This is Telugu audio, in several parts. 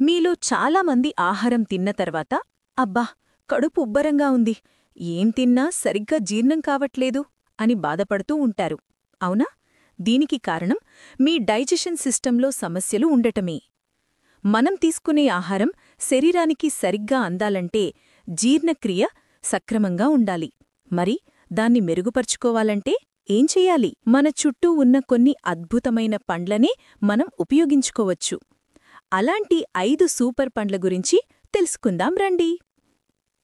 మీలో చాలామంది ఆహారం తిన్న తర్వాత అబ్బా కడుపు ఉబ్బరంగా ఉంది, ఏం తిన్నా సరిగ్గా జీర్ణం కావట్లేదు అని బాధపడుతూ ఉంటారు, అవునా? దీనికి కారణం మీ డైజెషన్ సిస్టంలో సమస్యలు ఉండటమే. మనం తీసుకునే ఆహారం శరీరానికి సరిగ్గా అందాలంటే జీర్ణక్రియ సక్రమంగా ఉండాలి. మరి దాన్ని మెరుగుపరుచుకోవాలంటే ఏం చెయ్యాలి? మన చుట్టూ ఉన్న కొన్ని అద్భుతమైన పండ్లనే మనం ఉపయోగించుకోవచ్చు. అలాంటి 5 సూపర్ పండ్ల గురించి తెలుసుకుందాం రండి.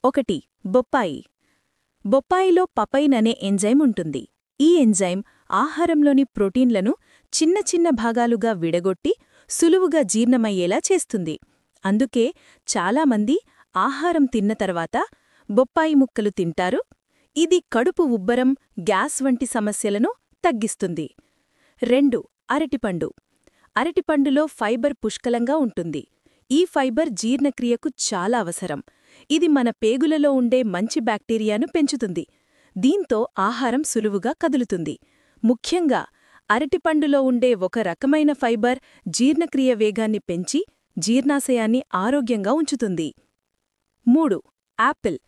1. బొప్పాయి. బొప్పాయిలో పపైన్ అనే ఎంజైమ్ ఉంటుంది. ఈ ఎంజైమ్ ఆహారంలోని ప్రోటీన్లను చిన్న చిన్న భాగాలుగా విడగొట్టి సులువుగా జీర్ణమయ్యేలా చేస్తుంది. అందుకే చాలామంది ఆహారం తిన్న తర్వాత బొప్పాయి ముక్కలు తింటారు. ఇది కడుపు ఉబ్బరం, గ్యాస్ వంటి సమస్యలను తగ్గిస్తుంది. 2. అరటిపండు. అరటిపండులో ఫైబర్ పుష్కలంగా ఉంటుంది. ఈ ఫైబర్ జీర్ణక్రియకు చాలా అవసరం. ఇది మన పేగులలో ఉండే మంచి బ్యాక్టీరియాను పెంచుతుంది. దీంతో ఆహారం సులువుగా కదులుతుంది. ముఖ్యంగా అరటిపండులో ఉండే ఒక రకమైన ఫైబర్ జీర్ణక్రియ వేగాన్ని పెంచి జీర్ణాశయాన్ని ఆరోగ్యంగా ఉంచుతుంది. 3. యాపిల్.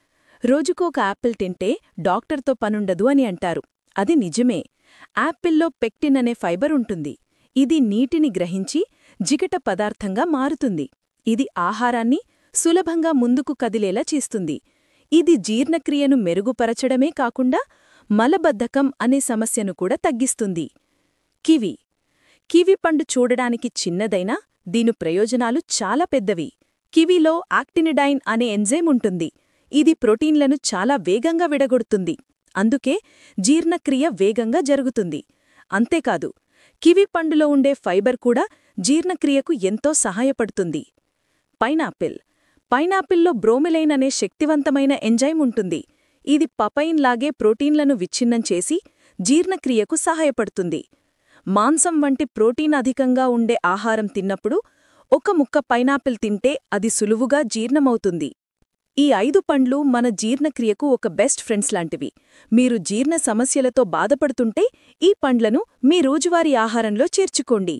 రోజుకోక యాపిల్ తింటే డాక్టర్తో పనుండదు అని అంటారు. అది నిజమే. యాపిల్లో పెక్టిన్ అనే ఫైబర్ ఉంటుంది. ఇది నీటిని గ్రహించి జిగట పదార్థంగా మారుతుంది. ఇది ఆహారాన్ని సులభంగా ముందుకు కదిలేలా చేస్తుంది. ఇది జీర్ణక్రియను మెరుగుపరచడమే కాకుండా మలబద్ధకం అనే సమస్యను కూడా తగ్గిస్తుంది. కివి. కివి పండు చూడడానికి చిన్నదైనా దీని ప్రయోజనాలు చాలా పెద్దవి. కివిలో యాక్టినిడైన్ అనే ఎంజైమ్ ఉంటుంది. ఇది ప్రోటీన్లను చాలా వేగంగా విడగొడుతుంది. అందుకే జీర్ణక్రియ వేగంగా జరుగుతుంది. అంతేకాదు, కివి పండులో ఉండే ఫైబర్ కూడా జీర్ణక్రియకు ఎంతో సహాయపడుతుంది. పైనాపిల్. పైనాపిల్లో బ్రోమెలైన్ అనే శక్తివంతమైన ఎంజైమ్ ఉంటుంది. ఇది పపైన్ లాగే ప్రోటీన్లను విచ్ఛిన్నం చేసి జీర్ణక్రియకు సహాయపడుతుంది. మాంసం వంటి ప్రోటీన్ అధికంగా ఉండే ఆహారం తిన్నప్పుడు ఒక ముక్క పైనాపిల్ తింటే అది సులువుగా జీర్ణమవుతుంది. ఈ 5 పండ్లు మన జీర్ణక్రియకు ఒక బెస్ట్ ఫ్రెండ్స్ లాంటివి. మీరు జీర్ణ సమస్యలతో బాధపడుతుంటే ఈ పండ్లను మీ రోజువారీ ఆహారంలో చేర్చుకోండి.